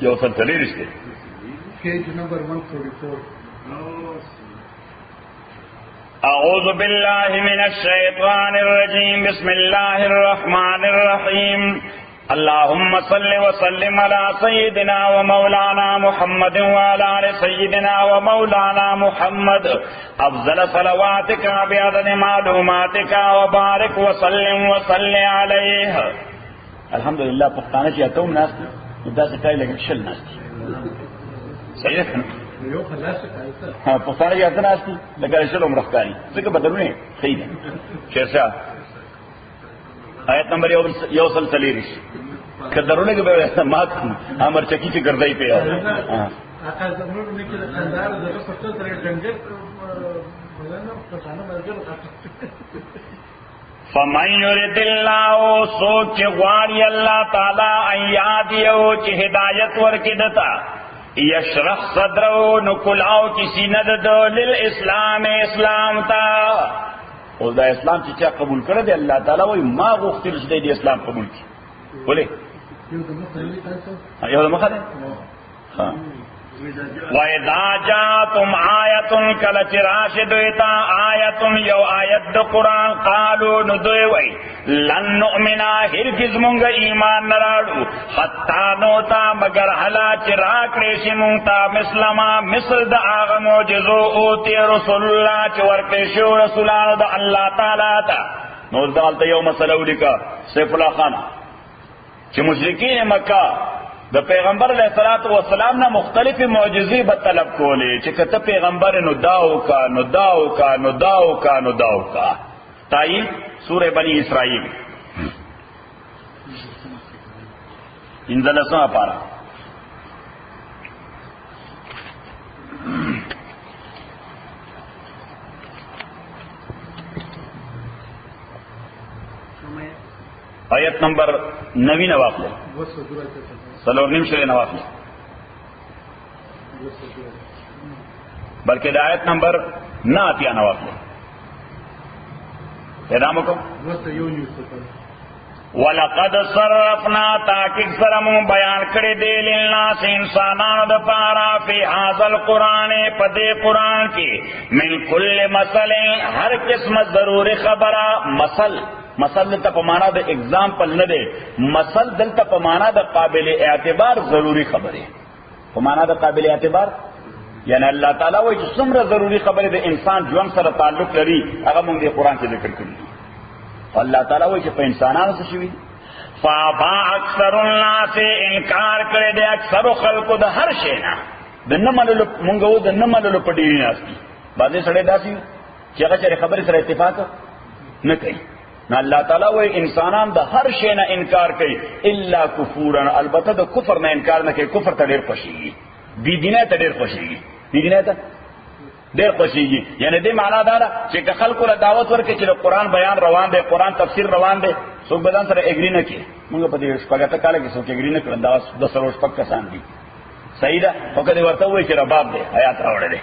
یوصل تلیرش دی page number 144. اعوذ باللہ من الشیطان الرجیم بسم اللہ الرحمن الرحیم اللهم صل وسلم على سيدنا ومولانا محمد وعلى آل سيدنا ومولانا محمد افضل صلواتك بعدد معلوماتك وبارك وسلم وصل عليه. الحمدللہ پختانه چې اتوم ناس دا څه کوي لکه شل ناس صحیح ده یو خلاص کایته ها پختانه چې اتنه ناس لکه شل عمر ښکاری څنګه بدلونه صحیح ده. شیرشاه آیت نمبر یوصل تلیریش کدرونه کې به مات امر چکی چې ګرځي په آقا زمونږ نه کې خندار دغه پټه سره ډنګر مولانا پښانه مرګ فمن يرد الله سوچ غواړي الله تعالی ایاد یو چې هدایت ورکړي دتا یشرح صدره نو کلاو کی سینه د للاسلام اسلام تا او دا اسلام چې قبول کړی دی الله تعالی وای ما غوښتل چې د اسلام قبول کړي ولې یو د مخه ده ها وَإِذَا جَاءَتْهُمْ آيَةٌ كَلَّتِ رَاشِدُ آيَةٌ یو آیت د قرآن قالوا ندوی وی لن نؤمنا هرگز مونږ ایمان نراړو حتا نوتا مگر حلا چې راکړې شي مونږ ته مسلما مثل د هغه معجزو اوتی رسول الله چې ورکړې شو رسولانو د الله تعالی ته. نو دلته یو مسله ولیکه سیف الله خان چې مشرکین مکه د پیغمبر علیہ الصلوۃ والسلام نه مختلفه معجزې به طلب کولې چې کته پیغمبر نو داو کا نو داو کا نو داو کا نو داو کا. تایید سورہ بنی اسرائیل انزلسواں پارا آیت نمبر 9 نواقل سلور نیم شرے نواقل بلکہ آیت نمبر 9 آتیا نواقل اعلام کو وَلَقَدْ صَرَّفْنَا تاکہ سرمو بیان کړی دی للناس انسانانو د پارا فی هذا القرآن پدې قرآن کې من کل مثل هر قسم ضروری خبره مثل دلته په معنا د اگزامپل نه دی مثل دلته په معنا د قابل اعتبار ضروری خبره په معنا د قابل اعتبار یعنی الله تعالی وایي چې څومره ضروری خبره د انسان ژوند سره تعلق لري هغه موږ د قرآن کې ذکر کړی. الله تعالی وایي چې په انسانانو څه شوي فابا اکثر الناس انکار کړی دی اکثر خلکو د هر شی نه د نه منلو مونږ وو د نه منلو په ډیری ناس دي بعضې سړی داسې چې هغه چېرې خبرې سره اتفاق نه کوي. نو الله تعالی وایي انسانان د هر شی نه انکار کوي الا کفورا البته د کفر نه انکار نه کوي کفر ته ډېر خوښېږي بېدینۍ ته ډېر خوښېږي بېدینۍ ته ډېر خوښېږي یعنی دې معنا دا ده چې که خلکو له دعوت ورکړي چې د قرآن بیان روان دی قرآن تفسیر روان دی څوک به ځان سره اګري نه کړي موږ په دې شپږاته کاله کې څوک اګري نه کړل دا 200 شپږ کسان دي صحیح ده خو که دې ورته ووایي چې رباب دی حیات راوړی دی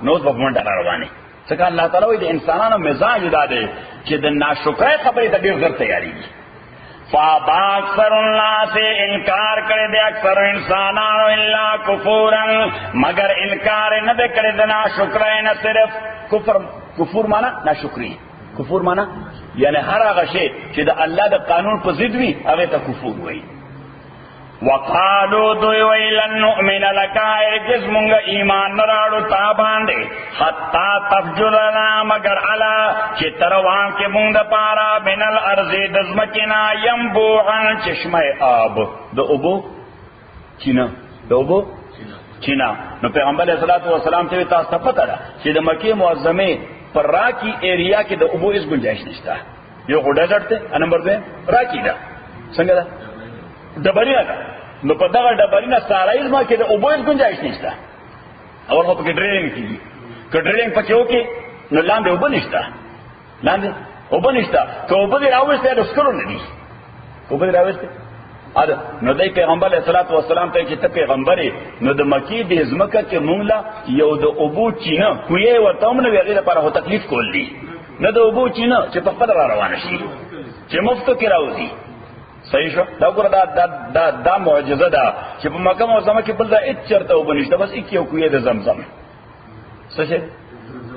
نو اوس به په منډه را روانې ځکه الله تعالی وایي د انسانانو مزاج دا دی چې د ناشکرۍ خبرې ته ډېر ژر تیارېږي. فابا اکثر الناس انکار کړی دی اکثر انسانانو الا کفورا مگر انکار نه دی کړی د ناشکرۍ نه صرف کفر معنا ناشکري کفر معنا یعنی هر هغه شی چې د الله د قانون په ضد وي هغه ته کفر وایي. وقالو دوی وی لن نؤمن لک ارجز مونږ ایمان نراړو تا باندې حتا تفجرنا مگر علا چې تروان کې مونږ د پارا بنل ارض د زمکنا ينبوعن چشمه آب د اوبو چینا د اوبو چینا. نو پیغمبر علیہ الصلوۃ والسلام ته تاسو ته پته ده چې د مکه معظمه پر راکی ایریا کې د اوبو هیڅ گنجائش نشته. یو ډیزرټ ته نمبر 2 راکی ده څنګه ده ډبرینه ده نو په دغه ډبرینه سارایز ما کې د اوبو هیڅ گنجائش نشته اول خو پکې ډریلینګ کېږي که ډریلینګ پکې وکړي نو لاندې اوبه نشته لاندې اوبه نشته که اوبه دې راوستې د سکرو نه دي اوبه دې راوستې نو دی پیغمبر علیہ الصلوۃ والسلام ته چې ته پیغمبر نو د مکی د ځمکه کې مونږ لا یو د اوبو چینه کوی ورته موږ نه هغه لپاره هو تکلیف کول دي نه د اوبو چینه چې په خپل را روان شي چې مفتو کې راوځي صحیح شو دا ګوره دا معجزه ده چې په مکه معظمه کې بل ځای هېڅ چېرته اوبه نشته، بس ایک یو کوی د زمزم. څه شی؟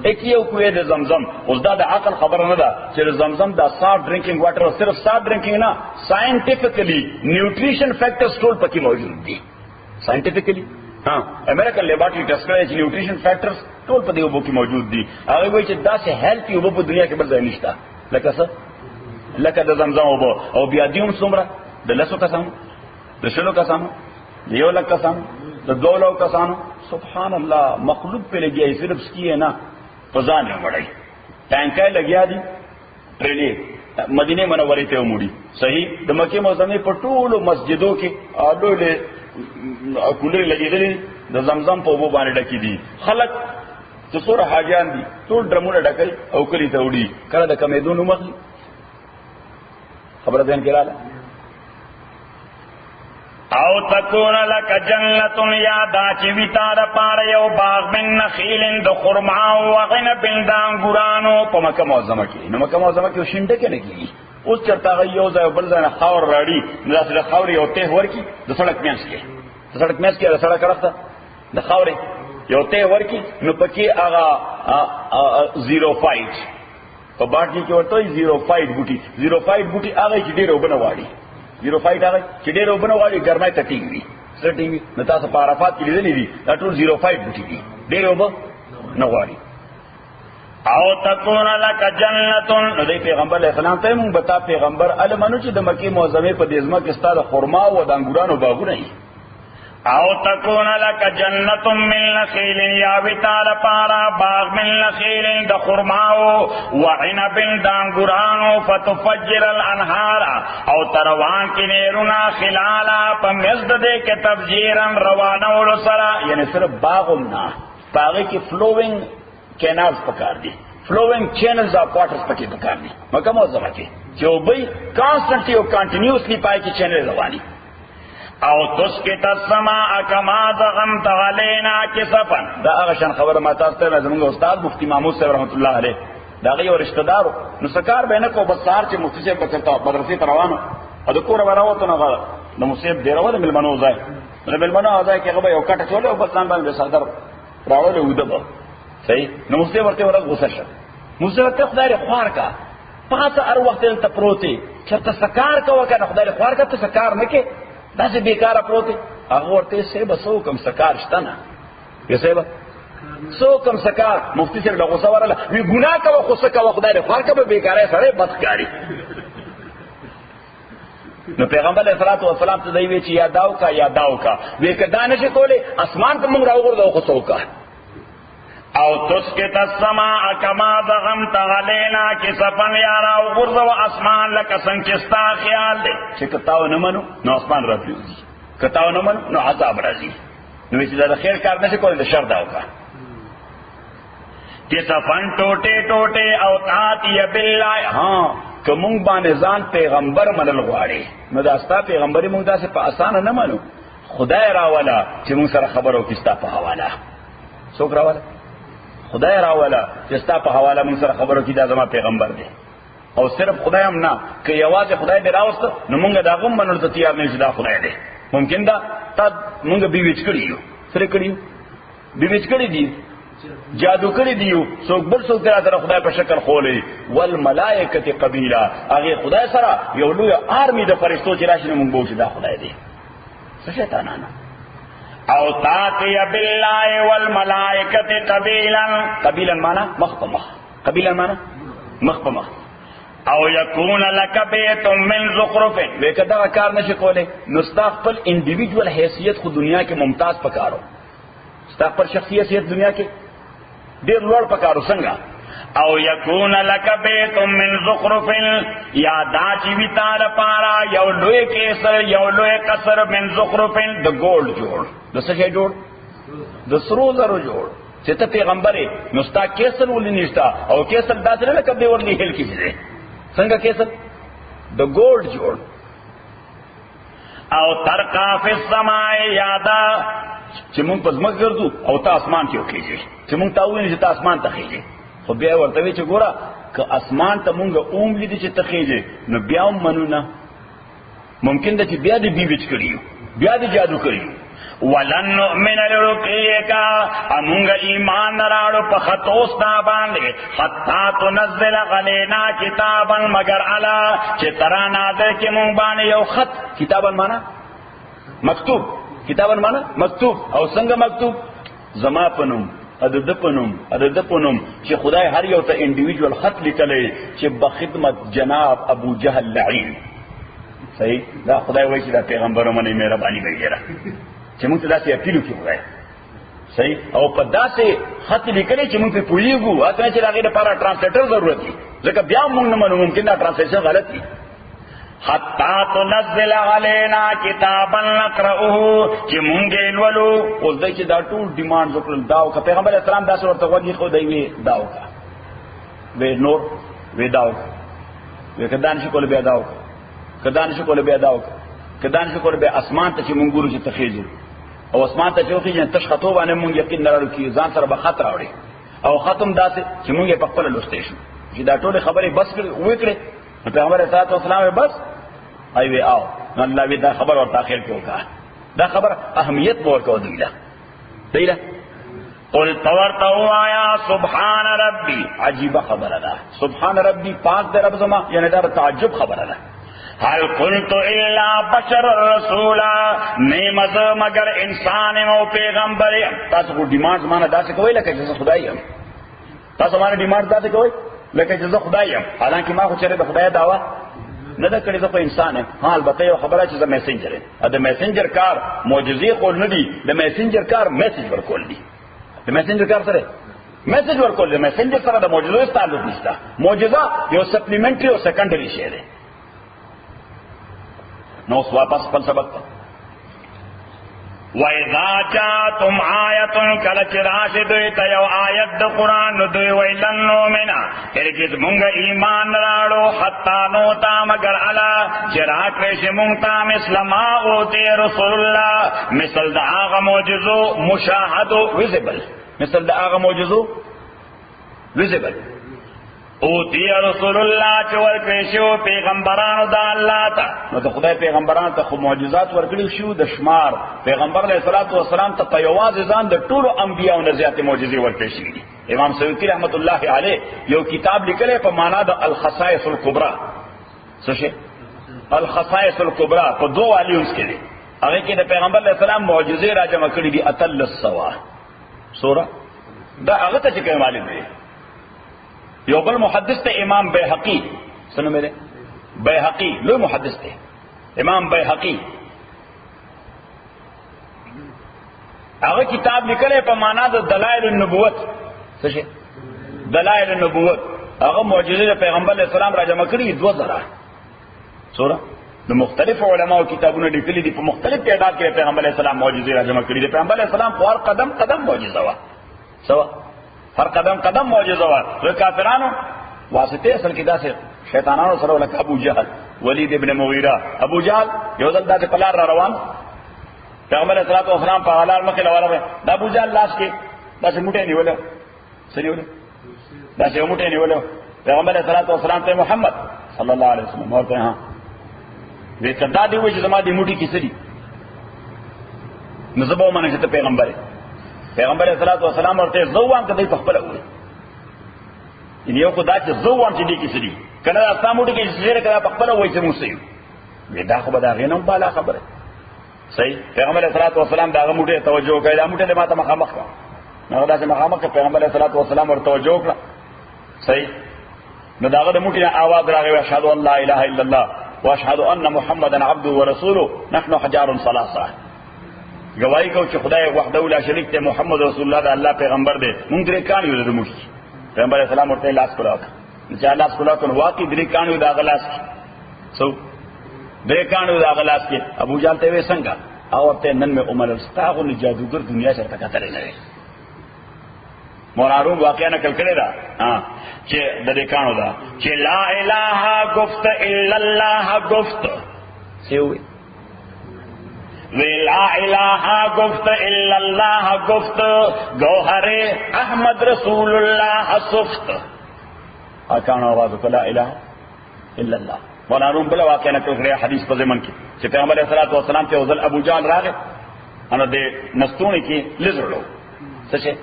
ایک یو کوی د زمزم. اوس دا د عقل خبره نه ده چې د زمزم دا سافټ ډرینکینګ واټر او صرف سافټ ډرینکینګ نه، ساینټیفیکلی نیوټریشن فیکټرز ټول پکې موجود دي. ساینټیفیکلی امریکن لیبارټري ټیسټ کړی چې نیوټریشن فیکټرز ټول په دې اوبو کې موجود دي. هغه وایي چې داسې هیلتي اوبه په دنیا کې بل ځای نشته لکه څه؟ لکه د زمزم اوبه. او بیا دې هم څومره د 10 کسانو، د 20 کسانو، د 1 لک کسانو، د 2 لک کسانو. سبحان الله، مخلوق پہ لگیا ہے، صرف سکی ہے نا فضا نہیں بڑھائی، ٹینکر لگیا دی ٹریلی مدینه منورې ته وموړي. صحیح د مکه معظمه په ټولو مسجدو کې اډولې کولر لګېدلې د زمزم په اوبو باندې ډکې دي. خلک چې څوره حاجیان دي ټول ډرمونه ډکوي او کلي ته وړي. کله د کمیدو نوم اخلي، خبره ذهن کې رااله. او تکون لک جنت یادا چې ویتا د پاره یو باغ من نخیل د خرما او غنب د انګورانو په مکه معظمه کې. نو مکه معظمه کې شینډه کې لګي. اوس چرته یو ځای بل ځای خاور راړي، نو داسې خاور یو ته ورکی د سړک میانس کې، د سړک میانس کې د سړک راځه د خاورې یو ته ورکی، نو پکې هغه 05 په باټي کې ورته 05 بوټي. 05 بوټي هغه چې ډېر وبنه واړي، 05 هغه چې ډېر وبنه واړي ګرمای ته ټینګ وي. سره ټینګ وي. نو تاسو په عرفات کې لیدلې دي دا ټول 05 بوټي دي، ډېر وبنه واړي. او تکون لک جنت، نو د پیغمبر علیه السلام ته موږ بتا پیغمبر علمانو چې د مکه معظمه په دېزمه کې ستاره خرما او د انګورانو باغونه دي. او تکون لک جنت من نخیل یا ویتال پارا باغ من نخیل د خرماو وعنب د انګورانو فتفجر الانهار او تروان کې نیرونا خلالا په مزد دې کې تفجیرا روانول سره، یعنی صرف باغم نه، باغ کې فلوینګ کینالز پکار دي، فلوینګ چینلز اف واټرز پکې پکار دي. مکه معظمه کې چې وبې کانسټنټلی او کنټینیوسلی پای کې چینل رواني. او تسکت السماء کما زغمت علینا کسفا، دا هغه شان خبره ما تاسو ته زموږ استاد مفتی محمود صاحب رحمت الله علیه دا یو رشتہ دارو نو سکار به نه کو بس سار چې مفتی صاحب بچتا مدرسې ته روانو او د کور وراوته نه غواړه نو مصیب ډیرو د ملمنو ځای نو ملمنو ځای کې هغه یو کټ چولې او بس ځان باندې صدر راوړل ودبه. صحیح. نو مصیب ورته ورغ غوسه شه، مصیب ته خدای خوار کا پاتہ هر وخت ته پروتي چرته سکار کا وکنه خدای خوار کا ته سکار نه کې داسې بیکاره پروت. هغه ورته سه بسو کم سکار شته نه، یې سه سو کم سکار. مفتی صاحب له غوسه ورله وی ګناه کوه غوسه کوه خدای دې خوار کبه بیکاره سره بدکاری. نو پیغمبر علیہ الصلوۃ والسلام ته دی وی چې یا داو کا وی کدا نشي کوله اسمان ته موږ راوغورځو خو څوکا. او تسکت السماء کما زغمت علینا کسفا یا راوغورځو اسمان لکه څنګه چې ستا خیال دی چې کتاو نه منو نو اسمان راځي، کتاو نه منو نو عذاب راځي. نو چې دا خیر کار نشي کولای د شر داو کا. کسفا ټوټه ټوټه او تاتی بالله، ها کوم باندې ځان پیغمبر منل غواړي نو دا ستا پیغمبري موږ داسې په اسانه نه منو. خدای راولا چې موږ سره خبرو کیستا په حواله څوک راولا؟ خدای راولا چې ستا په حواله موږ سره خبرو کې دا زما پیغمبر دی. او صرف خدای هم نه که یوازې خدای دې راوست نو موږ دا غو منل ته تیار نه چې دا خدای دی. ممکن دا تا موږ بیوچ کړی یو سره کړی بیوچ کړی دی جادو کړی دیو څوک بل څوک درته خدای په شکل خولې والملائکه قبیلا هغه خدای سره یو لوی آرمی د فرشتو چې راشي موږ بوچ دا خدای دی. څه شیطانانه. او تاتی بالله والملائکه قبیلا معنا مخ په مخ، قبیلا معنا مخ په مخ. او یکون لک بیت من زخرف، وکدا کار نشي کوله نو ستا خپل انډیویډوال حیثیت خو دنیا کې ممتاز پکارو، ستا پر شخصیت دنیا کې ډیر لوړ پکارو. څنګه؟ او یکون لک بیت من زخرف، یا دا چې ویتا د پارا یو لوی کیسر یو لوی قصر من زخرف د ګولډ جوړ، د څه شي جوړ؟ د سرو زرو جوړ. چې ته پیغمبرې نو ستا کیسر ولې نشتا او کیسر داسې نه لکه دی ورلی هل کیږي. څنګه کیسر؟ د ګولډ جوړ. او ترقا فی السماء، یادا چې مونږ په ځمکه ګرځو او ته اسمان کې وکړي، چې مونږ ته وایي چې ته اسمان ته خېږي. خو بیا ورته وی چې ګوره که اسمان ته مونږ اوم لیدي چې ته خېږي نو بیا هم منو نه، ممکن ده چې بیا دې بیوچ کړیو، بیا دې جادو کړیو. ولن نؤمن لرقیک، امونگا ایمان نراڑو پا خطوستا باندے حتی تنزل غلینا کتابا مگر علا چه ترا نازل کے مونگ بانے یو خط. کتابا مانا مکتوب، کتابا مانا مکتوب. او سنگ مکتوب زما پنم ادد پنم چه خدای هر یو تا انڈیویجول خط لکلے چه بخدمت جناب ابو جہل لعین. صحیح دا خدای ویسی دا پیغمبرو منی میرا بانی بگیرا چې موږ ته داسې اپیلو کې وای. صحیح. او په داسې خط لیکلی چې موږ په پوهیږو، اته چې هغې لپاره ټرانسلیټر ضرورت وي، ځکه بیا موږ نه منو، ممکن دا ټرانسلیشن غلط وي. حتی تنزل علینا کتابا نقرأه، چې موږ یې لولو. اوس دی چې دا ټول ډیمانډ وکړل دا وکړه. پیغمبر اسلام داسې ورته غوږ ایښود، دی وی دا وکړه، وی نور وی دا وکړه، وی که دا نشي کولی بیا دا وکړه، که دا نشي کولی بیا دا وکړه، که دا نشي کولی بیا اسمان ته چې موږ ګورو چې ته خیږو، او اسمان ته چوکي چې تش خطو باندې مونږ یقین نه لرو چې ځان سره به خط راوړي، او ختم داسې چې مونږ په خپل لوستې شو چې دا ټول خبرې بس وکړي. پیغمبر صلی الله علیه وسلم بس ایوي او الله وی دا خبر ورته اخر کې وکړه. دا خبر اهمیت ورکو دیله دیله. قل تورتو آیا سبحان ربی، عجیب خبره ده. سبحان ربی پاک در رب زما، یعنی دا تعجب خبره ده. هل كنت الا بشر رسولا، نیمز مگر انسان او پیغمبر. تاسو کو ډیمانډ مانه داسې کوي لکه چې خدای یم. تاسو مانه ډیمانډ داسې کوي لکه چې خدای یم، حالانکه ما خو چیرې د خدای دعوا نه ده کړې. زه خو انسان یم. ها البته یو خبره چې زه میسنجر یم. د میسنجر کار معجزې خول نه دي، د میسنجر کار میسج ورکول دي. د میسنجر کار سره میسج ورکول دي. میسنجر سره د معجزې تعلق نشته. معجزه یو سپلیمنټری او سیکنډری شی دی. نو واپس خپل سبق ته. وَإِذَا جَاءَتْهُمْ آيَةٌ کله چې راشي دوی ته یو آیت د قرآن، نو دوی وایي لن نؤمن، هرګز مونږ ایمان نه راوړو حتی نؤتى مگر علی چې راکړی شي مونږ ته مثل ما اوتی رسول الله، مثل د هغه معجزو مشاهدو ویزیبل، مثل د هغه معجزو ویزیبل. اوتی رسول الله چې ورکړی شو پیغمبرانو د الله ته. نو د خدای پیغمبرانو ته خو معجزات ورکړي شو د شمار. پیغمبر علیه الصلاۃ والسلام ته په یوازې ځان د ټولو انبیاو نه زیاتې معجزې ورکړي شوي دي. امام سیوطي رحمت الله علیه یو کتاب لیکلی په معنا د الخصائص الکبرى. څه شی؟ الخصائص الکبرى په 2 والیومز کې دي. هغه کې د پیغمبر علیه السلام معجزې را جمع کړي دي اتل السوا سوره. دا هغه ته چې کوم معلوم دی. یو بل محدث ته امام بیهقی، سنو میرے بیهقی لوی محدث ته امام بیهقی. هغه کتاب لیکلی په معنا د دلائل النبوت. څه شي؟ دلائل النبوت. هغه معجزې د پیغمبر علیه السلام را جمع کړي 2000 سوره. د مختلف علماء کتابونه لیکلي دي په مختلف تعداد کې پیغمبر علیه السلام معجزې را جمع کړي دي. پیغمبر علیه السلام په هر قدم قدم معجزه وا سوا، هر قدم قدم معجزه وا. زه کافرانو واسطه اصل کې داسې شیطانانو سره ولکه ابو جهل، ولید ابن مغیره. ابو جهل یو ځل داسې په لار را روان، پیغمبر علیه الصلاۃ والسلام په لار مخې لاره د ابو جهل لاس کې داسې موټی نیولو، څه نیولو؟ داسې یو موټی نیولو. پیغمبر علیه الصلاۃ والسلام ته محمد صلی الله علیه وسلم ورته ها وی کدا دی وای چې زما دې موټی کې څه دي؟ نو زبو باندې چې ته پیغمبر پیغمبر علیه الصلاۃ والسلام ورته زوان کدی په خپل وای. یو خدای چې زوان چې دې کې څه دي؟ کله تاسو موټی کې زیره کړه په خپل وای چې مو سيو. وی دا خو به دا غینم بالا خبره. صحیح. پیغمبر علیه الصلاۃ والسلام دا موټی توجه کړه، دا موټی له ماته مخامخ کړه. نو دا چې مخامخ پیغمبر علیه الصلاۃ والسلام ورته توجه کړه. صحیح. نو داغه د موټی आवाज راغی اشهد ان لا اله الا الله واشهد ان محمدا عبده ورسوله نحن حجار ثلاثه. گواہی کو چې خدای وحده لا شریک ته، محمد رسول الله د الله پیغمبر دی. مونږ درې کانیو د موږ پیغمبر اسلام ورته لاس کړو چې لاس کړو واقعي درې کانیو د غلاس سو درې کانیو د غلاس کې ابو جهل ته وې څنګه او ته نن مې عمر استاغو نه جادوګر دنیا چرته کتلې نه. مورارون واقعا نقل کړی دا چې د دې کانو دا چې لا اله گفت الا الله گفت سوي لا اله گفت الا الله گفت گوهر احمد رسول الله صفت. اکانو आवाज لا اله الا الله. مورارون بل واقعا نقل کړی حدیث په ضمن کې چې پیغمبر علیه الصلاۃ والسلام ته وزل ابو جهل راغی انو دې نستونی کې لزړو څه شي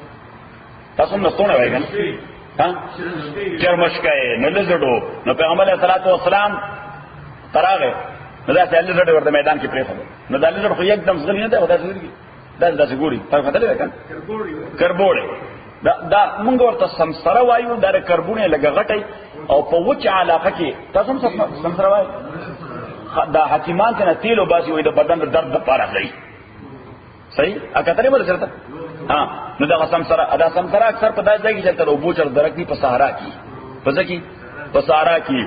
تاسو نستونه وایي کنه ها چرمشکای نو لزړو نو پیغمبر علیه الصلاۃ والسلام تراغه نو دا څه لزړ ورته میدان کې پرې خو نو دا لزړ خو یکدم ځغلی نه ده ودا ځګری دا ګوري په خاطر ده کربوړې دا مونږ ورته سمسره وایو دا کربوړې لګه غټي او په وچ علاقه کې تاسو سمسره وایو دا حکیمان ته تیل او باسي وي د بدن درد لپاره دی صحیح اکترې بل چرته ها نو دا سمسره اکثر په داسې ځای کې چلته او بوچر درکې په صحرا کې پس کې په صحرا کې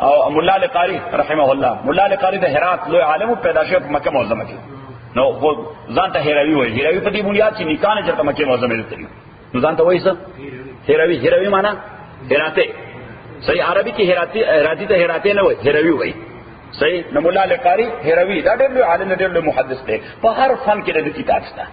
او مولا لقاری رحمه الله مولا لقاری د هرات لوی عالم پیدا شو په مکه معظمه کې نو ځان ته هیروي وایي هیروي په دې بنیاد چې نکانه چرته مکه معظمه ته نو ځان ته وایي څه هیروي معنا هراته صحیح عربي کې هراتی ته هراته نه وایي هیروي وایي صحیح نو مولا لقاری هیروي دا ډېر لوی عالم ډېر لوی محدث دی په هر فن کې د کتاب شته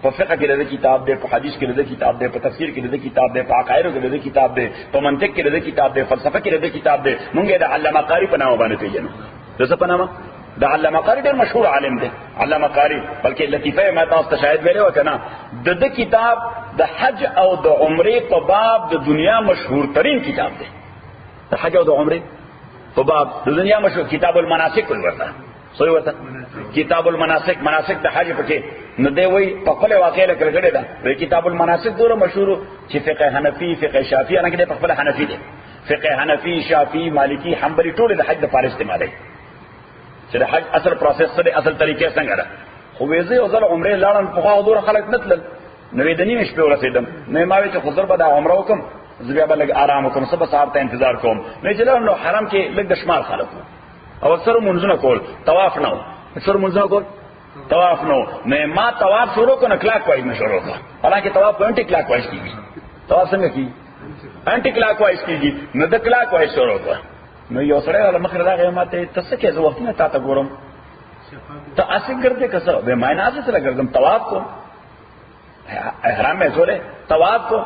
په فقہ کې د کتاب دی په حدیث کې د کتاب دی په تفسیر کې د کتاب دی په عقاید کې د کتاب دی په منطق کې د کتاب دی فلسفه کې د کتاب دی مونږه د علامه قاری په نامه باندې پیژنو څه په نامه د علامه قاری ډېر مشهور عالم دی علامه قاری بلکې لطیفه ما تاسو ته شاید ویلو کنه د کتاب د حج او د عمره په باب د دنیا مشهور ترين کتاب دی د حج او د عمره په باب د دنیا مشهور کتاب المناسک ورته سوی ورته کتاب المناسک مناسک د حج پکې نو دی وای په خپل واقع له کړه دا وی کتاب المناسک دوره مشهور چې فقه حنفي فقه شافعي نه کې په خپل حنفي دی فقه حنفي شافعي مالکی حنبلي ټول د حج د فار استعمالي چې د حج اصل پروسس سره اصل طریقې څنګه ده خو ویزه او ځل عمره لاړن په خو دوره خلک نتل نو د نیمه شپه ورسېدم نو ما وی چې خضر به د عمره وکم زبیا به لګ آرام وکم سبا سهار ته انتظار کوم نه چې نو حرم کې لګ د شمال خلک او اکثر منځونه کول طواف نه اکثر منځونه کول طواف نو نه ما طواف شروع کو نه کلاک وایي نه شروع کا حالانکه طواف انټی کلاک وایي کیږي طواف څنګه کیږي انټی کلاک وایي کیږي نو د کلاک وایي شروع کا نو یو سره له مخه راغی ماته تاسو کې زه وخت نه تا ته ګورم ته اسې ګرځې کسه به معنا څه سره ګرځم طواف کو احرام میں زوره طواف کو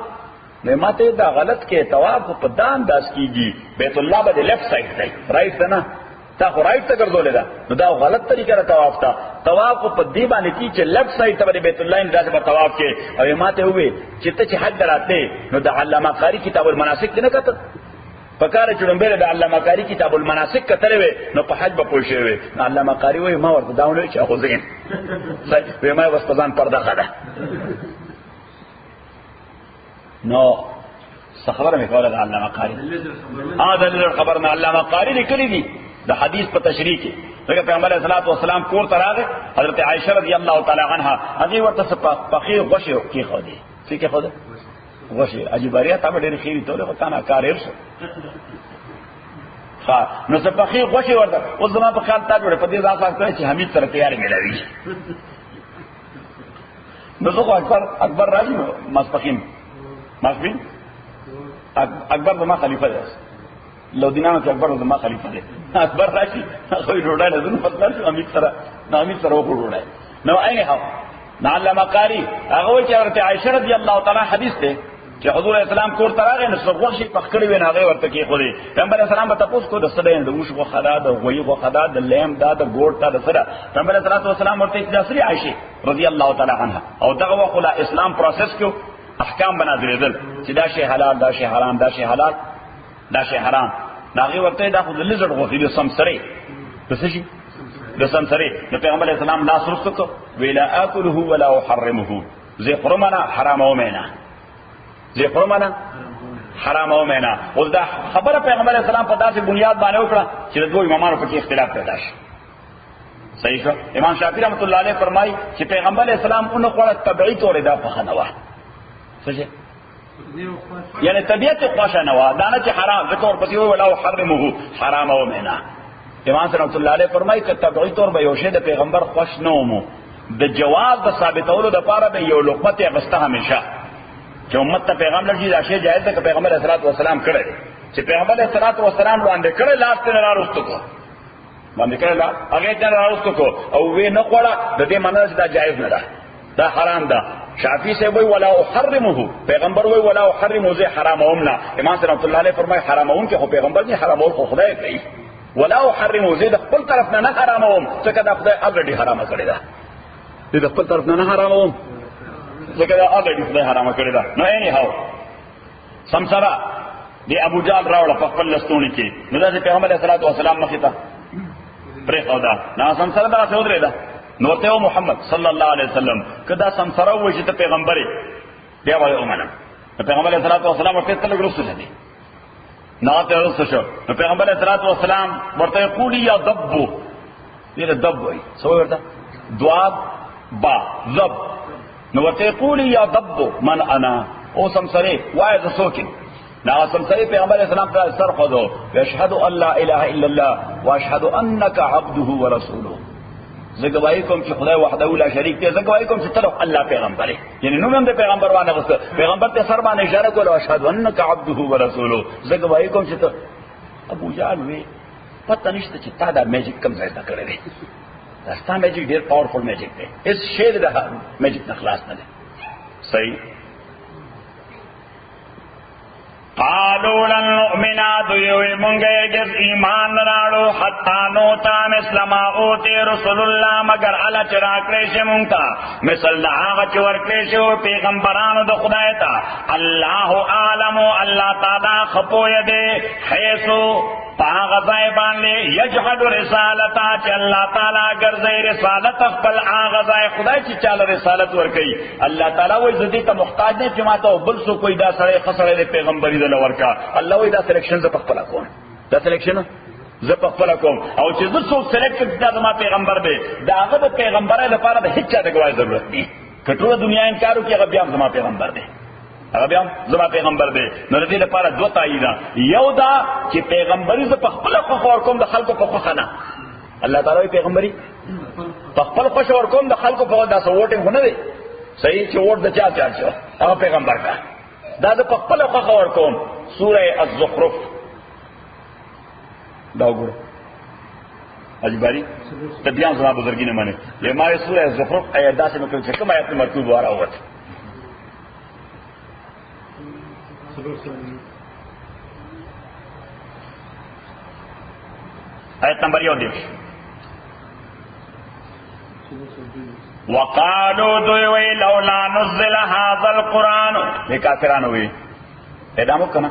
نو ماته دا غلط کې طواف په دام داس کیږي بیت الله به لیفٹ سایډ دی رائټ نه تا خو رائټ ته ګرځولې ده نو دا غلط طریقه را طواف تا طواف په دې باندې کی چې لیفٹ سایډ ته بیت الله انداز په طواف کې او ماته وې چې ته چې حج دراته نو د علامه قاری کتاب المناسک نه کته پکاره چړمبه د علامه قاری کتاب المناسک کتلې وې نو په حج به پوښې وې علامه قاری وې ما ورته داونه چې خو زین صحیح وې ما وس پزان پرده خاله نو خبره مې کوله د علامه قاری دا خبرنا علامه قاری لیکلي دي د حدیث په تشریح کې لکه پیغمبر علیه الصلاۃ والسلام کور ته راغی حضرت عائشہ رضی الله تعالی عنها هغه ورته پخې غوښه کې خو دي څه کې خو ده غوښه عجیباریا ته ډېر خېری توله وته نه کاریر شو ها نو څه پخې غوښه ورته اوس زما په خیال تا جوړه په دې ځای ځکه چې حمید سره تیاری ملوي نو زه اکبر راځم ماسپخین اکبر زما خلیفہ دی لو دینانو چې اکبر زما خلیفہ دی اکبر راشي خو ډوډۍ نه زنه پتل شو امید سره وګورای نو ایه علامه قاری هغه چې ورته عائشہ رضی الله تعالی حدیث ده چې حضور اسلام کور ته راغی نو څو وخت پخکړی وین هغه ورته کې خو دی پیغمبر اسلام به تاسو کو د سړی د وښو خدا د غوی غو خدا د لیم دا د ګوړ تا د سره پیغمبر اسلام ورته چې سری عائشہ رضی الله تعالی عنها او دغه وخت اسلام پروسس کو احکام بنازلېدل چې دا شی حلال دا شی حرام دا شی حلال دا شی حرام ناغي ورته دا خو د لزړ غوښې د سمسرې د څه شي د سمسرې د پیغمبر اسلام لاس رسکو ویلا اكله ولا احرمه زه حرمنا حرام او مینا زه حرمنا حرام او مینا او دا خبره پیغمبر اسلام په داسې بنیاد باندې وکړه چې د دوه امامانو په کې اختلاف پیدا شي صحیح شو امام شافعی رحمۃ اللہ علیہ فرمایي چې پیغمبر اسلام اون خو تبعی تور دا په خنوا څه یعنی طبیعت خوښه نه و دا نه چې حرام ذکر پسې وی ولا حرمه حرام او مینا امام رحمۃ اللہ علیہ فرمایي چې تبعی تور به یو شی د پیغمبر خوښ نه ومو د جواز د ثابتولو د لپاره به یو لقمت غسته همیشه چې امت ته پیغام لږی دا شی جایز ده چې پیغمبر صلی الله علیه وسلم کړی چې پیغمبر صلی الله علیه وسلم وړاندې کړی لاس ته راوستو کو باندې کړی لا هغه ته راوستو کو او وی نه کوړه د دې معنی چې دا جایز نه ده دا حرام ده شافعی سے وی ولا احرمه پیغمبر وی ولا احرمه زه حرام اومنا امام صلی الله علیه فرمای حرام اون کې خو پیغمبر نه حرام او خدای کوي ولا احرم زید خپل طرف نه حراموم ځکه دا خدای الریډي حرامه کړی دا دې خپل طرف نه حراموم ځکه دا الریډي خدای حرامه کړی دا نو اني هاو سمسرا دی ابو جال راوړه په خپل لستونی کې نو دا پیغمبر علیه الصلاۃ والسلام مخې ته پرې خو دا نه سمسرا دا څه ودرې دا نو ته محمد صلی الله علیه وسلم کدا سمسرا و چې ته پیغمبر بیا وایو منم پیغمبر علیه الصلاۃ والسلام ورته تل رسول دی نه ته رسول شو نو پیغمبر علیه الصلاۃ والسلام ورته قولی یا ضب دې ضب وای سو ورته دعا با ضب نو ورته قولی یا ضب من انا او سمسره وای د سوکین نا سمسره پیغمبر علیه السلام ته سر خدو یشهد ان لا اله الا الله واشهد انك عبده ورسوله زګوای کوم چې خدای وحده لا شریک دی زګوای کوم چې تلو الله پیغمبر یعنی نو هم د پیغمبر باندې غوسه پیغمبر ته سر باندې اشاره کوله اشهد انک عبده ورسوله زګوای کوم چې ابو جال وی پته نشته چې تا دا میجیک کم ځای تا کړی دی دا ستا میجیک ډیر پاورفل میجیک دی هیڅ شی د میجیک نه خلاص نه دی صحیح قالوا لن نؤمن دوی مونږه د ایمان راړو حتا نو تا مسلم اوتی رسول الله مگر الا چرا کړی شه مونږ ته مثل هغه چې ورکړی شو پیغمبرانو د خدای ته الله عالم الله تعالی خپو یده حيثو پاغه ځای باندې یجحد رسالتا چې الله تعالی ګرځي رسالت خپل هغه ځای خدای چې چاله رسالت ورکړي الله تعالی وایي زدي ته محتاج نه جماعت او بل څوک کوئی دا سره خسرې د پیغمبري د لورکا الله وایي دا سلیکشن ز په خپل کوم دا سلیکشن ز په خپل کوم او چې زه څوک سلیکټ کړم دا ما پیغمبر دی دا هغه د پیغمبره لپاره د هیڅ چا د گواهی ضرورت نه کټوره دنیا انکارو کې هغه بیا زما پیغمبر دی هغه بیا زما پیغمبر دی نو دې لپاره دوه تاییدا یو دا چې پیغمبري ز په خپل خو ور کوم د خلکو په خو خنه الله تعالی پیغمبري په خپل خو ور کوم د خلکو په داسه ووټینګ نه دی صحیح چې ووټ د چا چا شو هغه پیغمبر کا دا د په خپل خو ور کوم سوره الزخرف دا وګوره اجباری تبیان زما بزرګی نه مانه له ما سوره الزخرف آیات داسې نو چې کوم آیات مرکوب واره وته آیت نمبر 1 وقالوا دوی لولا نزل هذا القرآن یہ کافرانو وی ادامو کنا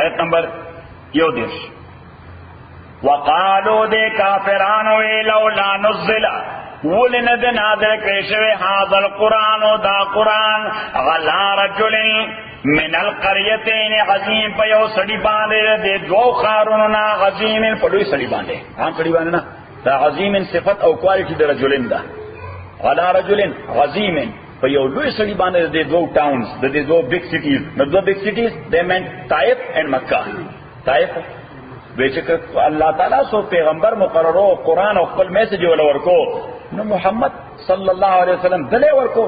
آیت نمبر 1 وقالوا دے کافرانو وی لولا نزل ولند نازل کشوی هذا القرآن دا قرآن غلا رجل من القريتين عظیم په یو سړي باندې د دوو خارونو نه عظیم په لوی سړي باندې هم سړي باندې نه دا عظیم صفت او کوالټي د رجلین ده غلا رجل عظیم په یو لوی سړي باندې د دوو ټاونز د دوو بگ سټیز د دوو بگ سټیز د من طائف اند مکه طائف بیچک الله تعالی سو پیغمبر مقررو قرآن او خپل میسج ول ورکو نو محمد صلی الله علیه وسلم دله ورکو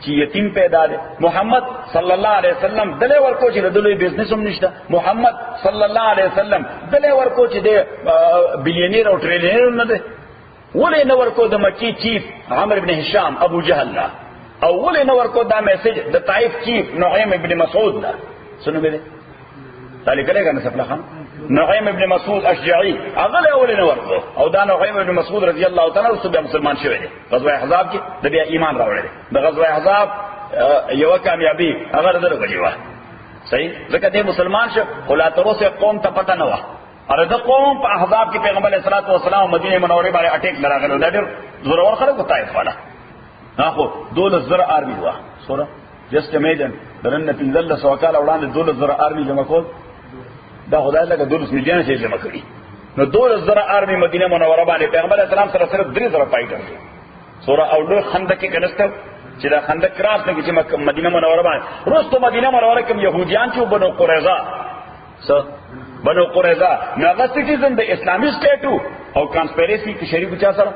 چې یتیم پیدا دی محمد صلی الله علیه وسلم دله ورکو چې د لوی بزنس هم نشته محمد صلی الله علیه وسلم دله ورکو چې د بلیونیر او ټریلیونیر نه دی ولې نه ورکو د مکی چیف عمرو ابن هشام ابو جهل او ولې نه ورکو دا میسج د طائف چیف نعیم ابن مسعود دا سنو به تعالی کړه کنه سفلا خان نعیم ابن مسعود اشجعی هغه اول نه ورکو او دا نعیم ابن مسعود رضی الله تعالی عنہ بیا مسلمان شوی دی غزوه احزاب کې د بیا ایمان راوړل د غزوه احزاب یو کامیابی هغه درو غلیوا صحیح ځکه دې مسلمان شو ولا تروسه قوم ته پته نه و اره د قوم په احزاب کې پیغمبر علیه الصلاۃ والسلام مدینه منوره باندې اٹیک لراغلو دا ډېر زورور خلک طائف والا نه خو 2000 آرمی وا سوره جست امیجن درنه پنځل سوکال وړاندې 2000 آرمی جمع کول دا خدای لکه 12 میلیون شي جمع کړي نو 2000 آرمی مدینه منوره باندې پیغمبر اسلام سره صرف 3000 فایټر دي سوره اول خندق کې کنيسته چې دا خندق کراس نه چې مدینه منوره باندې روستو مدینه منوره کې يهوديان چې بنو قریظه بنو قریظه نو سټیزن د اسلامي سټیټو او کانسپیریسی کې شریک چا سره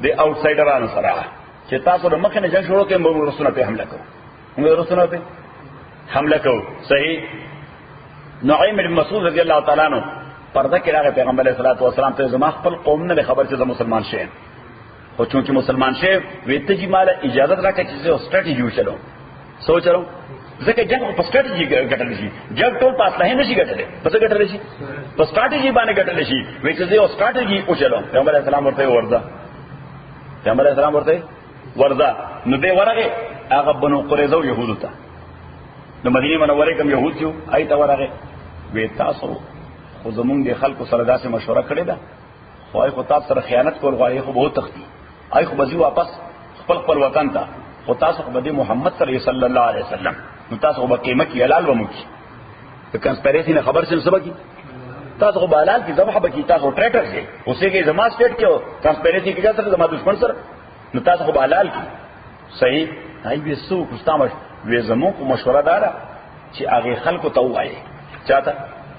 د آوټسایډرانو سره چې تاسو د مخه نه جنگ شروع کړئ موږ رسول په حمله کوو موږ رسول په حمله کوو صحیح نعیم بن مسعود رضی الله تعالی عنہ پرده کې راغی پیغمبر علیه الصلاۃ والسلام ته زما خپل قوم نه خبر چې زه مسلمان شیم خو چونکه مسلمان شیم ویته چې مال اجازه راکړه چې زه استراتیژي وشلم سوچ رہا ہوں ځکه جنگ په سټریټجی ګټل شي جنگ ټول په اصله نه شي ګټل په څه ګټل شي په سټریټجی باندې ګټل شي وایي چې یو سټریټجی او چلو پیغمبر اسلام ورته ورځه پیغمبر اسلام ورته ورځه نو به ورغه هغه بنو قریظه يهودو ته د مدینه منوره کوم يهود یو آی ته ورغه وې تاسو خو زمونږ د خلکو سره داسې مشوره کړې ده خو آی خو تاسو سره خیانت کول غواړي خو به تختی آی خو بزی واپس خپل وطن ته خو تاسو خو د محمد صلی الله علیه وسلم نو تاسو به قیمت کې حلال ومو کی د کنسپیریسی نه خبر شم سبا کی تاسو خو حلال کی ذبح به کی تاسو ټریټر شي اوسه کې زما سټیټ کې کنسپیریسی کې ځاتره زما دشمن سره نو تاسو خو حلال کی صحیح هاي به سو کوستامش وې زمو کو مشوره دارا چې هغه خلکو ته وایي چاته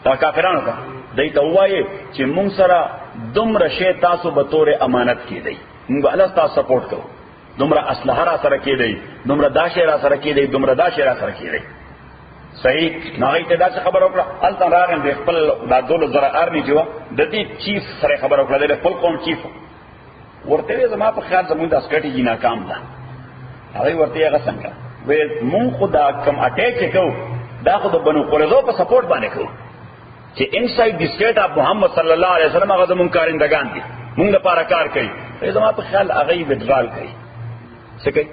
تا کافرانو ته دای ته وایي چې مونږ سره دومره شی تاسو به تور امانت کې دی مونږ الله تاسو سپورټ کوو دومره اسلحه را سره کې دی دومره دا شی را سره کې دی دومره دا شی را سره کې دی صحیح نه ایته دا خبر وکړه الته راغم د خپل دا 2000 ارمی جو د دې چیف سره خبر وکړه د خپل قوم چیف ورته زما په خیال زموږ د سټریټجی ناکام ده هغه ورته هغه څنګه وې مونږ خدا کم اٹیک کو دا خو د بنو قریظه په سپورټ باندې کو چې انساید دی سټیټ اف محمد صلی الله علیه وسلم هغه زموږ کارندگان دي مونږ لپاره کار کوي زما په خیال هغه وډرال کوي څه کوي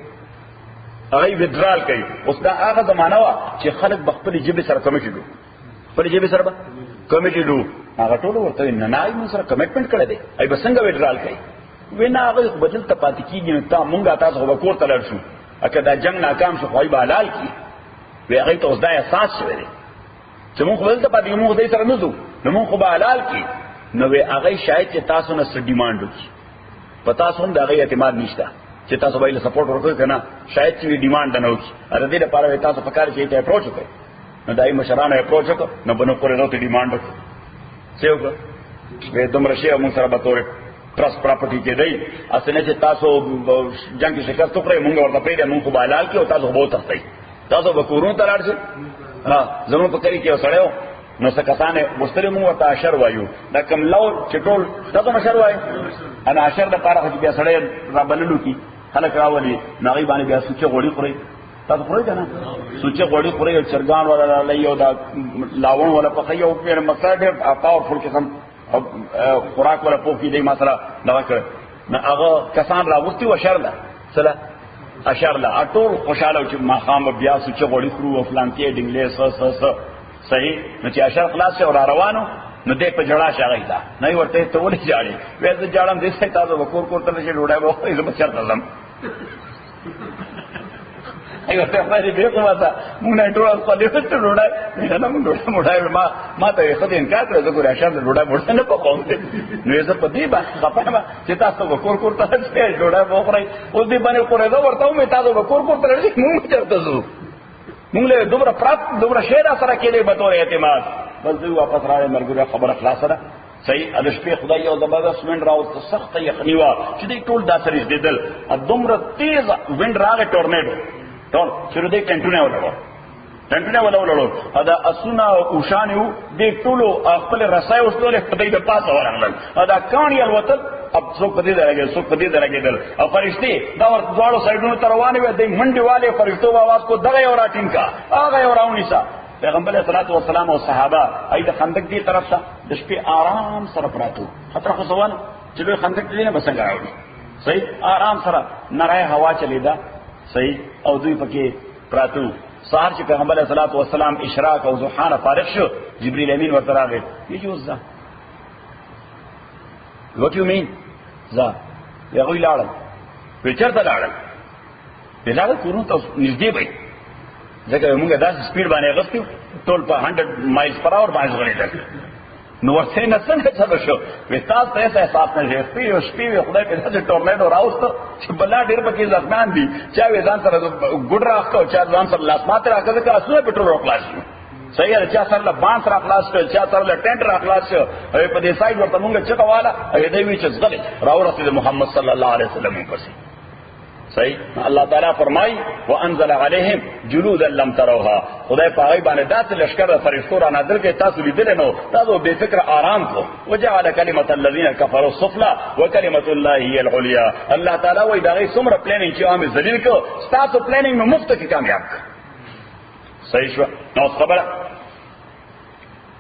هغه وډرال کوي اوس دا هغه زمانہ وا چې خلک بخپل جيب سره کمیټي دو خپل جيب سره کمیټي دو هغه ټول ورته نه نای مون سره کمټمنټ کړی دی ای بسنګ وډرال کوي وینا هغه بدل ته پات کیږي نو تا مونږه تاسو وکور تلل شو اکه دا جنگ ناکام شو خوای به حلال کی وی هغه ته اوس دا احساس شوی دی چې مونږ بدل ته پات مونږ دې سره نه زو نو مونږ به حلال کی نو وی هغه شاید چې تاسو نه څه ډیماند وکړي پتا سم دا هغه اعتماد نشته چې تاسو به له سپورټ ورکوي کنه شاید چې ډیماند نه وکړي اره دې لپاره تاسو په کار کې ته اپروچ وکړئ نو دای مشرانو اپروچ وکړ نو بنو قریظه ته ډیماند وکړي څه وکړه وې دومره شی موږ سره به تور ټرست پراپرټي کې دی اسنه چې تاسو جنگ کې شکست وکړئ موږ ورته پیدا موږ په حلال کې او تاسو به تختی تاسو به کورونو ته لاړ شئ ها زموږ په کلی کې وسړیو نو څه کسانه مستری موږ ته اشر وایو دا کوم لو چټول تاسو مشر وایي انا اشر د پاره چې بیا سړی را بللو کی خلک راولي ناغي باندې بیا سوچ غوړي خوري تاسو خوري کنه سوچ غوړي خوري او چرګان ولا لایو دا لاون ولا پخیو په مقصد پاورفل قسم خوراک ولا پوکی دی مثلا دا کړ نه هغه کسان راوستي و شر ده سره اشر لا اټول خوشاله چې ما خام بیا سوچ غوړي خورو او فلانتی ډنګلې صحیح نو چې اشر خلاص او روانو نو دې په جړه شاغی دا نه ورته ته ولې جاړي وې زه جاړم دې څه تاسو وکور کوته چې ډوډۍ وو زه بچر تلم ایو ته په دې کومه تا مونږ نه ټول په دې څه ډوډۍ نه مونږ ډوډۍ ما ته خو دې انکار کړو زه ګور اشر ډوډۍ نه پکوم نو زه په دې باندې خپه چې تاسو وکور کوته چې ډوډۍ وخورئ اوس دې باندې قریظه ورته مې تاسو وکور کوته لري مونږ چرته زو مونږ له دومره پراپ دومره شعر سره کېلې به تور اعتماد بس دوی واپس راځي مرګره خبره خلاصه ده صحیح ال شپې خدای یو زبردست ویند راو سخت یخنی وا چې دې ټول داسرې دیدل دومره تیز ویند راغی ټورنیډو ټول شروع دې ټنټونه ولولو دا اسونه او شانیو دې ټولو خپل رسای وشتول خدای د پاسه ورغلل دا کانی الوتل اب څوک پدې درګل څوک پدې درګل او فرشتي دا ور دواړو سایډونو تر روانې وې د منډي والے فرشتو आवाज کو دغه یو راټینکا هغه یو راونیسا پیغمبر صلی الله علیه وسلم او صحابه اې د خندق دی طرف ته د شپې آرام سره پراتو خطر خو سوال چې له خندق دی نه بسنګ راوړي صحیح آرام سره نړۍ هوا چلیدا صحیح او دوی پکې پراتو سحر چې پیغمبر صلی الله علیه وسلم اشراق او ضحا فارغ شو جبرئیل امین ورته راغی یجوز what you mean ځه یغوی لاړل چرته لاړل بلال کورونو ته نږدې وای ځکه موږ داسې سپیډ باندې غوښتو ټول په 100 مایلز پر اور باندې غړېدل نو ورته نه څنګه چلو شو وستاس ته احساس نه شي یو شپې خدای په دې ټورنیډو راوستو چې بلا ډېر پکې ځخمان دي چا وې ځان سره ګډ راخته چا ځان سره لاس ماته راکړه چې اسونه پټرول خلاص شو صحیح ہے چا سره بانس را خلاص کړ چا سره ټینټ را خلاص کړ او په دې سایډ ورته مونږ چې کواله اې دوی وی چې ځغلې راورته محمد صلی الله علیه وسلم پسې صحیح الله تعالی فرمای وانزل علیهم جلودا لم تروها خدای پاغي باندې داسې لشکره فرشتو را نازل کړي تاسو لیدل نو تاسو بے فکر آرام کو وجعل کلمۃ الذین کفروا السفلى وکلمۃ الله هی العلیا الله تعالی وای دا غي څومره پلانینګ چې عام ذلیل کو تاسو پلانینګ نو مفت کې کامیاب صحیح شو. نو خبره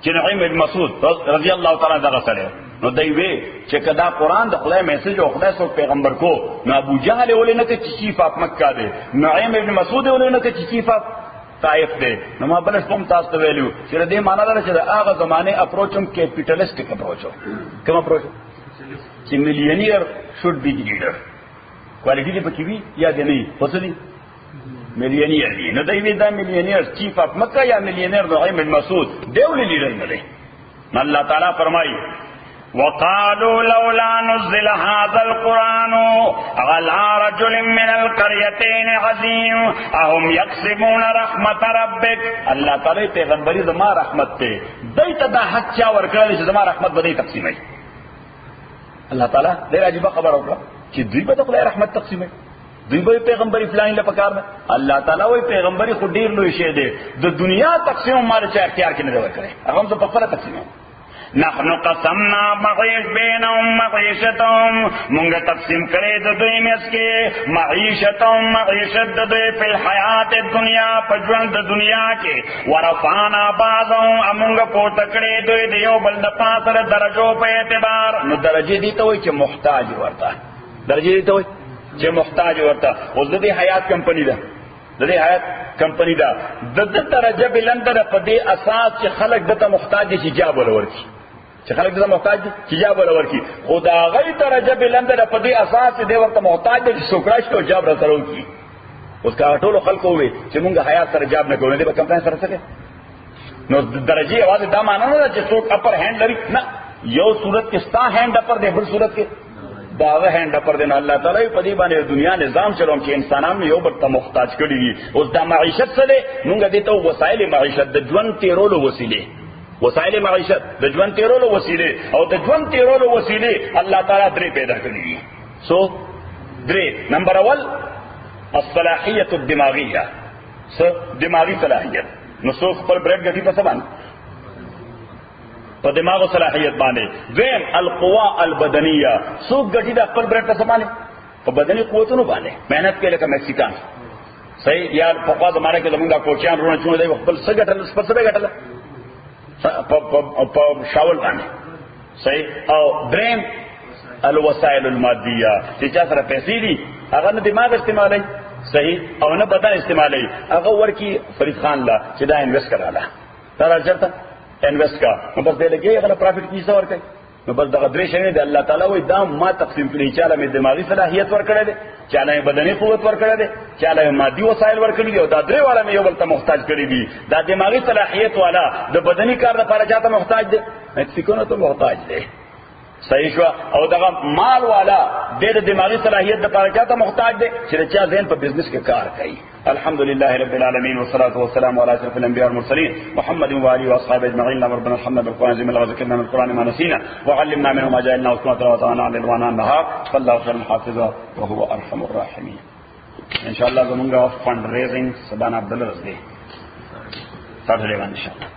چې نعیم بن مسعود رضی الله تعالی عنہ سره نو دی وی چې کدا قران د خدای میسج او خدای سو پیغمبر کو نو ابو جهل ولې نه کې چیف اپ مکه دی، نعیم بن مسعود ولې نه کې چیف اپ طائف دی. نو ما بل کوم تاسو ته ویلو چې دې معنی دا چې هغه زمانه اپروچم کیپټالیسټک اپروچ کوم اپروچ چې مليونیر شوډ بی لیډر کوالټی دې پکې وی یا دې نه پوسلی مليونیر دی. نو دی وی دا مليونیر چیف اپ مکه یا مليونیر نعیم بن مسعود دیول لیډر نه دی. الله تعالی فرمایي وقالوا لولا نزل هذا القرآن على رجل من القريتين عظيم اهم يقسمون رحمت ربك. الله تعالی پیغمبري زما رحمت ته دایته دا حق چا ورکړل چې زما رحمت به تقسیمای. الله تعالی ډېر عجیب خبر وکړه چې دوی به خدای رحمت تقسیمای، دوی به پیغمبري فلان له پکار نه. الله تعالی وای پیغمبري خو ډیر لوی شی دی، د دنیا تقسیم مال چا اختیار کې نه ورکړي، هغه هم په خپل تقسیم. نحن قسمنا معیش بینهم معیشتهم مونږه تقسیم کړې د دوی مېس کې معیشتهم معیشت د دوی په الحیات الدنیا په ژوند د دنیا کې ورفعنا بعضهم امونږه پورته کړې دوی د یو بل د پاسه درجو په اعتبار. نو درجه دي ته وایي چې محتاج ورته، درجه دي ته وایي چې محتاج ورته. اوس د دې حیات کمپنی ده، د دې حیات کمپنی ده د درجه بلند ده په دې اساس چې خلک دته محتاج دي چې جاب ولور کی، چې خلک دته محتاج دي چې جاب ولور کی. خدا غي درجه بلند ده په دې اساس چې دې ورته محتاج دي چې سوکراش ته جاب راځو کی. اوس کا ټولو خلکو وي چې مونږ حیات سره جاب نه کوو، دې په کمپنی سره څه نو درجه आवाज دا معنا نه چې څوک اپر هند لري، نه یو صورت کې ستا هند اپر دی، بل صورت کې داغه هند پر دین. الله تعالی په دې باندې دنیا نظام چلوم چې انسانان یو بل ته محتاج کړي دي. اوس د معیشت سره مونږ دې ته وسایل معیشت د ژوند تیرولو وسیله، وسایل معیشت د ژوند تیرولو وسیله او د ژوند تیرولو وسیله الله تعالی درې پیدا کړې دي. سو درې، نمبر اول الصلاحیت الدماغیه، دماغی صلاحیت. نو څو خپل بریډ غټي په سبان په دماغ او صلاحیت باندې. دویم القوا البدنیه، څوک غټي د خپل بریډ په سبان په بدني قوتونو باندې محنت کوي لکه میکسیکان. صحیح یا په خوا زمانه کې زمونږ کوچیان رونه چونه دی خپل څه غټل سپسبه غټل په شاول باندې. صحیح. او دریم الوسائل المادیه، چې چا سره پیسې دي هغه نه دماغ استعمالوي، صحیح، او نه بدن استعمالوي، هغه ورکی فرید خان لا چې دا انویسټ کړاله تر چرته انویسټ کا نو بس دې لګي هغه پروفټ کیسه ورکړي. نو بس دغه درې شنه دي الله تعالی وای دا ما تقسیم کړی، چاله مې دماغي صلاحیت ورکړی دي، چاله بدني قوت ورکړی دي، چاله مادي وسایل ورکړي دي، او دا درې والا مې یو بل ته محتاج کړی دي. دا دماغي صلاحیت والا د بدني کار لپاره چاته محتاج دي، میکسیکو ته محتاج دي. صحیح شو. او دغه مال والا د دماغي صلاحیت د لپاره چاته محتاج دي چې چا ذهن په بزنس کې کار کوي. الحمدلله رب العالمين والصلاه والسلام على اشرف الانبياء والمرسلين محمد واله واصحابه اجمعين. ربنا ارحمنا بالقران زي ما ذكرنا من القران ما نسينا وعلمنا منه ما جهلنا وسمعنا وطعنا على الوان النهار فالله خير الحافظ وهو ارحم الراحمين. ان شاء الله زمونږه فند ریزینګ سبحان عبد الله رضی ساتره باندې ان شاء الله.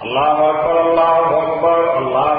الله اکبر الله اکبر الله